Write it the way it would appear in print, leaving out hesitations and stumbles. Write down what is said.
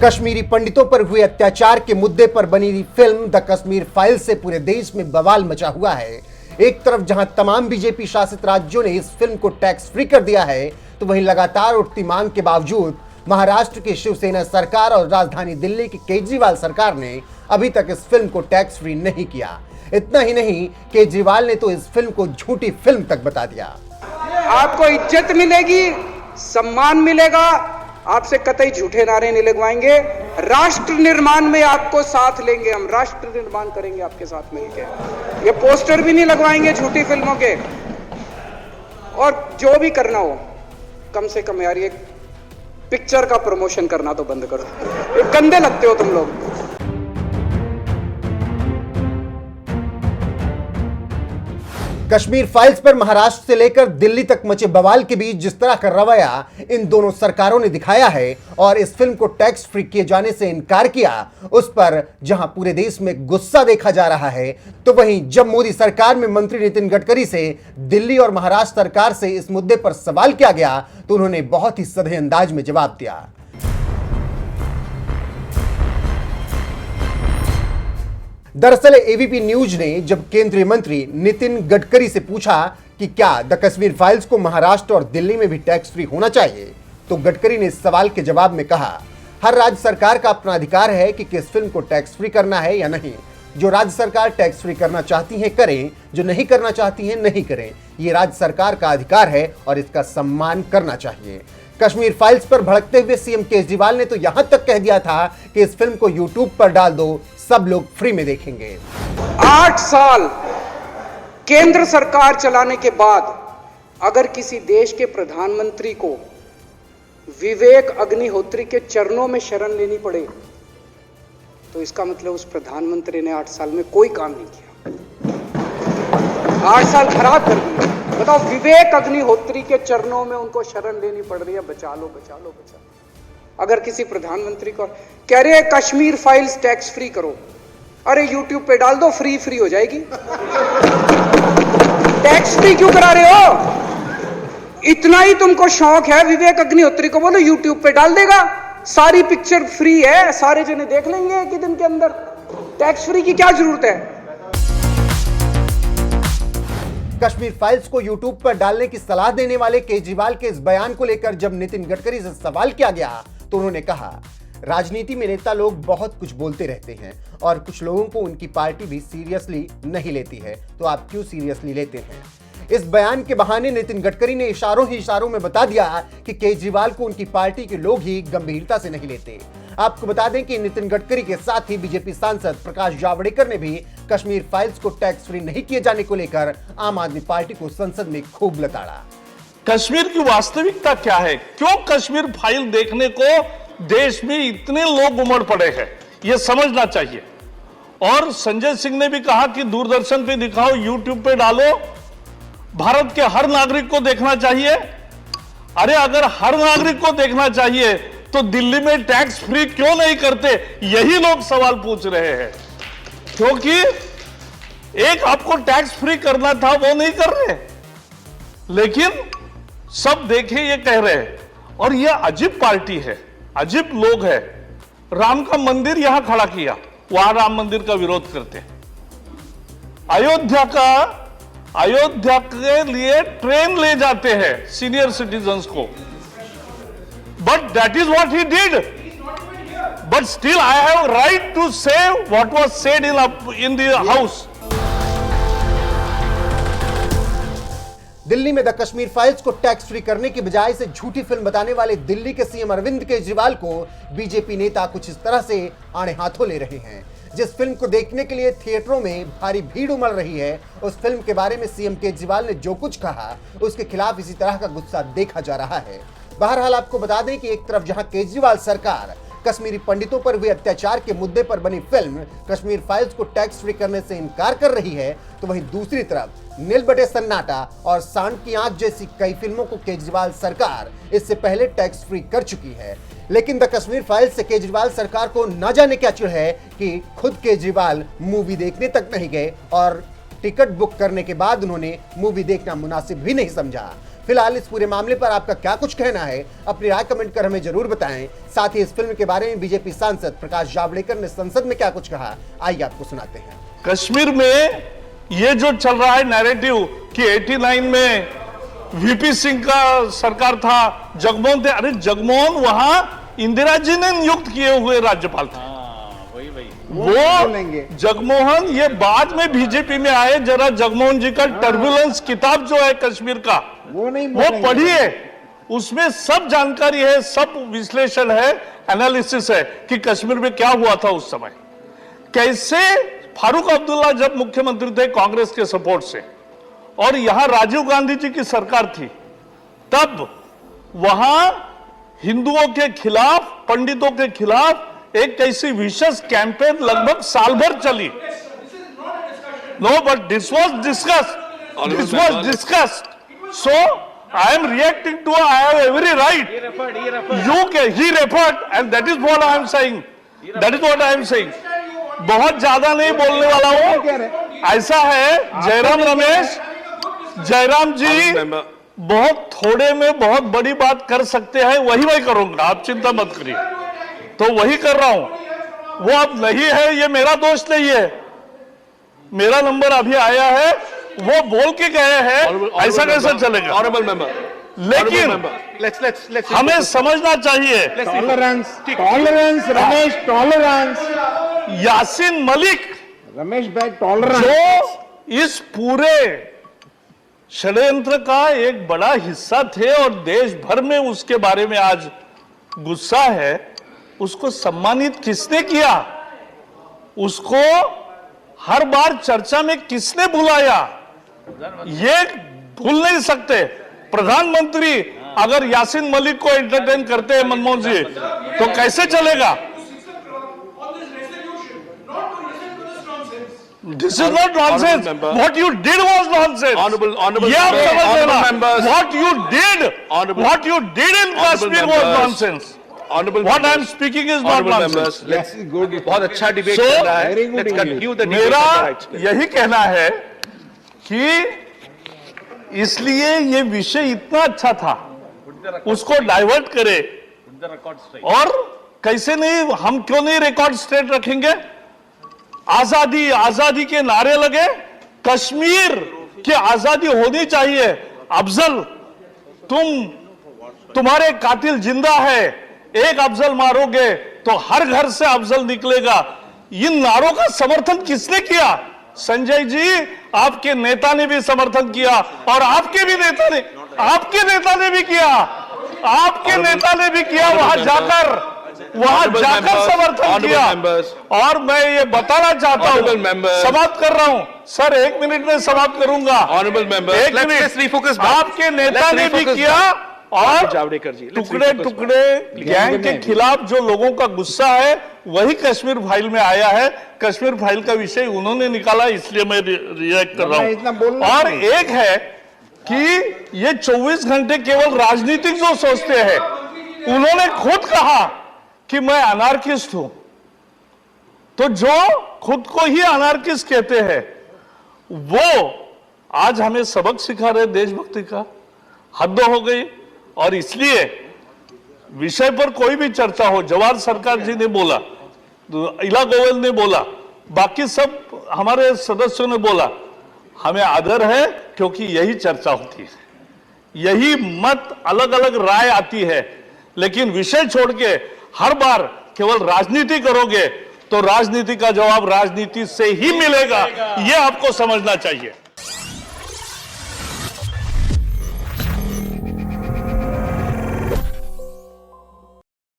कश्मीरी पंडितों पर हुए अत्याचार के मुद्दे पर बनी फिल्म द कश्मीर फाइल्स से पूरे देश में बवाल मचा हुआ है। एक तरफ जहां तमाम बीजेपी शासित राज्यों ने इस फिल्म को टैक्स फ्री कर दिया है, तो वहीं लगातार उठती मांग के बावजूद महाराष्ट्र की शिवसेना सरकार और राजधानी दिल्ली की केजरीवाल सरकार ने अभी तक इस फिल्म को टैक्स फ्री नहीं किया। इतना ही नहीं, केजरीवाल ने तो इस फिल्म को झूठी फिल्म तक बता दिया। आपको इज्जत मिलेगी, सम्मान मिलेगा, आपसे कतई झूठे नारे नहीं लगवाएंगे। राष्ट्र निर्माण में आपको साथ लेंगे, हम राष्ट्र निर्माण करेंगे आपके साथ मिलकर। ये पोस्टर भी नहीं लगवाएंगे झूठी फिल्मों के। और जो भी करना हो, कम से कम यार ये पिक्चर का प्रमोशन करना तो बंद करो। ये गंदे लगते हो तुम लोग। कश्मीर फाइल्स पर महाराष्ट्र से लेकर दिल्ली तक मचे बवाल के बीच जिस तरह का रवैया इन दोनों सरकारों ने दिखाया है और इस फिल्म को टैक्स फ्री किए जाने से इनकार किया, उस पर जहां पूरे देश में गुस्सा देखा जा रहा है, तो वहीं जब मोदी सरकार में मंत्री नितिन गडकरी से दिल्ली और महाराष्ट्र सरकार से इस मुद्दे पर सवाल किया गया, तो उन्होंने बहुत ही सधे अंदाज में जवाब दिया। दरअसल एबीपी न्यूज ने जब केंद्रीय मंत्री नितिन गडकरी से पूछा कि क्या द कश्मीर फाइल्स को महाराष्ट्र और दिल्ली में भी टैक्स फ्री होना चाहिए, तो गडकरी ने इस सवाल के जवाब में कहा, हर राज्य सरकार का अपना अधिकार है कि किस फिल्म को टैक्स फ्री करना है या नहीं। जो राज्य सरकार टैक्स फ्री करना चाहती है करें, जो नहीं करना चाहती है नहीं करें। ये राज्य सरकार का अधिकार है और इसका सम्मान करना चाहिए। कश्मीर फाइल्स पर भड़कते हुए सीएम केजरीवाल ने तो यहां तक कह दिया था कि इस फिल्म को यूट्यूब पर डाल दो, सब लोग फ्री में देखेंगे। 8 साल केंद्र सरकार चलाने के बाद अगर किसी देश के प्रधानमंत्री को विवेक अग्निहोत्री के चरणों में शरण लेनी पड़े, तो इसका मतलब उस प्रधानमंत्री ने 8 साल में कोई काम नहीं किया। 8 साल खराब कर दिए। बताओ, विवेक अग्निहोत्री के चरणों में उनको शरण लेनी पड़ रही है, बचा लो बचा लो बचा लो। अगर किसी प्रधानमंत्री को कह रहे हैं कश्मीर फाइल्स टैक्स फ्री करो, अरे यूट्यूब पे डाल दो, फ्री हो जाएगी। टैक्स फ्री क्यों करा रहे हो? इतना ही तुमको शौक है, विवेक अग्निहोत्री को बोलो यूट्यूब पे डाल देगा, सारी पिक्चर फ्री है, सारे जने देख लेंगे एक ही दिन के अंदर। टैक्स फ्री की क्या जरूरत है? कश्मीर फाइल्स को यूट्यूब पर डालने की सलाह देने वाले केजरीवाल के इस बयान को लेकर जब नितिन गडकरी से सवाल किया गया, तो उन्होंने कहा, राजनीति में नेता लोग बहुत कुछ बोलते रहते हैं और कुछ लोगों को उनकी पार्टी भी सीरियसली नहीं लेती है, तो आप क्यों सीरियसली लेते हैं? इस बयान के बहाने नितिन गडकरी ने इशारों ही इशारों में बता दिया कि केजरीवाल को उनकी पार्टी के लोग ही गंभीरता से नहीं लेते। आपको बता दें कि नितिन गडकरी के साथ ही बीजेपी सांसद प्रकाश जावड़ेकर ने भी कश्मीर फाइल्स को टैक्स फ्री नहीं किए जाने को लेकर आम आदमी पार्टी को संसद में खूब लताड़ा। कश्मीर की वास्तविकता क्या है? क्यों कश्मीर फाइल देखने को देश में इतने लोग उमड़ पड़े हैं, यह समझना चाहिए। और संजय सिंह ने भी कहा कि दूरदर्शन पे दिखाओ, यूट्यूब पे डालो, भारत के हर नागरिक को देखना चाहिए। अरे अगर हर नागरिक को देखना चाहिए तो दिल्ली में टैक्स फ्री क्यों नहीं करते, यही लोग सवाल पूछ रहे हैं। क्योंकि एक आपको टैक्स फ्री करना था, वो नहीं कर रहे, लेकिन सब देखे ये कह रहे हैं। और ये अजीब पार्टी है, अजीब लोग हैं। राम का मंदिर यहां खड़ा किया, वहां राम मंदिर का विरोध करते। अयोध्या के लिए ट्रेन ले जाते हैं सीनियर सिटीजन्स को, but that is what he did. But still I have right to say what was said in the house. Delhi में द कश्मीर फाइल्स को टैक्स फ्री करने की बजाय से झूठी फिल्म बताने वाले दिल्ली के सीएम अरविंद केजरीवाल को बीजेपी नेता कुछ इस तरह से आड़े हाथों ले रहे हैं। जिस फिल्म को देखने के लिए थिएटरों में भारी भीड़ उमड़ रही है, उस फिल्म के बारे में सीएम केजरीवाल ने जो कुछ कहा, उसके खिलाफ इसी तरह का गुस्सा देखा जा रहा है। बहरहाल आपको बता दें कि एक तरफ जहां केजरीवाल सरकार कश्मीरी पंडितों पर हुए अत्याचार के मुद्दे पर बनी फिल्म कश्मीर फाइल्स को टैक्स फ्री करने से इनकार कर रही है, तो वहीं दूसरी तरफ नील बटे सन्नाटा और सांड की आंख जैसी कई फिल्मों को केजरीवाल सरकार इससे पहले टैक्स फ्री कर चुकी है। लेकिन द कश्मीर फाइल्स से केजरीवाल सरकार को न जाने क्या चिढ़ है कि खुद केजरीवाल मूवी देखने तक नहीं गए और टिकट बुक करने के बाद उन्होंने मूवी देखना मुनासिब भी नहीं समझा। फिलहाल इस पूरे मामले पर आपका क्या कुछ कहना है, अपनी राय कमेंट कर हमें जरूर बताएं। साथ ही इस फिल्म के बारे में बीजेपी सांसद प्रकाश जावड़ेकर ने संसद में क्या कुछ कहा, आइए आपको सुनाते हैं। कश्मीर में ये जो चल रहा है नैरेटिव कि 89 में वीपी सिंह का सरकार था, जगमोहन थे, अरे जगमोहन वहां इंदिरा जी ने नियुक्त किए हुए राज्यपाल थे। वो जगमोहन ये बाद में बीजेपी में आए। जरा जगमोहन जी का टर्बुलेंस किताब जो है कश्मीर का वो पढ़िए, उसमें सब जानकारी है, सब विश्लेषण है, एनालिसिस है कि कश्मीर में क्या हुआ था उस समय। कैसे फारूक अब्दुल्ला जब मुख्यमंत्री थे कांग्रेस के सपोर्ट से और यहां राजीव गांधी जी की सरकार थी, तब वहां हिंदुओं के खिलाफ, पंडितों के खिलाफ एक ऐसी विशेष कैंपेन लगभग साल भर चली। No, but this was discussed, so I am reacting to, I have every right, you can, he referred and that is what I am saying, that is what I am saying. बहुत ज्यादा नहीं बोलने वाला हूं। ऐसा है जयराम जी बहुत थोड़े में बहुत बड़ी बात कर सकते हैं, वही मैं करूंगा, आप चिंता मत करिए। तो वही कर रहा हूं, वो अब नहीं है, ये मेरा दोष नहीं है। मेरा नंबर अभी आया है, वो बोल के गए हैं, ऐसा कैसे चलेगा? ऑनरेबल मेंबर, लेकिन हमें समझना चाहिए, टॉलरेंस रमेश, टॉलरेंस यासीन मलिक रमेश भाई, टॉलरेंस जो इस पूरे षड्यंत्र का एक बड़ा हिस्सा थे और देश भर में उसके बारे में आज गुस्सा है, उसको सम्मानित किसने किया? उसको हर बार चर्चा में किसने बुलाया? ये भूल नहीं सकते। प्रधानमंत्री अगर यासीन मलिक को एंटरटेन करते हैं मनमोहन जी, तो कैसे चलेगा? This is not nonsense. What you did was nonsense. Honorable ये आप समझ लेना। members. What you did in Kashmir was nonsense. What I am speaking is not nonsense. बहुत अच्छा डिबेट So, चल रहा है। Let's continue the debate मेरा on the rights bill. यही कहना है कि इसलिए ये विषय इतना अच्छा था, उसको डाइवर्ट करे, और कैसे नहीं, हम क्यों नहीं रिकॉर्ड स्ट्रेट रखेंगे? आजादी आजादी के नारे लगे, कश्मीर की आजादी होनी चाहिए। अफजल, तुम्हारे कातिल जिंदा है, एक अफजल मारोगे तो हर घर से अफजल निकलेगा। इन नारों का समर्थन किसने किया? संजय जी, आपके नेता ने भी समर्थन किया, और आपके नेता ने भी किया, वहां जाकर समर्थन किया। और मैं ये बताना चाहता हूं, समाप्त कर रहा हूं सर, 1 मिनट में समाप्त करूंगा। एक मिनट, आपके नेता ने भी किया, और जावड़ेकर जी, टुकड़े गैंग के खिलाफ जो लोगों का गुस्सा है वही कश्मीर फाइल में आया है। कश्मीर फाइल का विषय उन्होंने निकाला, इसलिए मैं रिएक्ट कर रहा हूं। और एक है कि ये 24 घंटे केवल राजनीतिक जो सोचते हैं, उन्होंने खुद कहा कि मैं अनार्किस्ट हूं। तो जो खुद को ही अनार्किस्ट कहते हैं, वो आज हमें सबक सिखा रहे देशभक्ति का। हद हो गई। और इसलिए विषय पर कोई भी चर्चा हो, जवाहर सरकार जी ने बोला, इला गोयल ने बोला, बाकी सब हमारे सदस्यों ने बोला, हमें आदर है, क्योंकि यही चर्चा होती है, यही मत अलग अलग राय आती है। लेकिन विषय छोड़ के हर बार केवल राजनीति करोगे तो राजनीति का जवाब राजनीति से ही मिलेगा, यह आपको समझना चाहिए।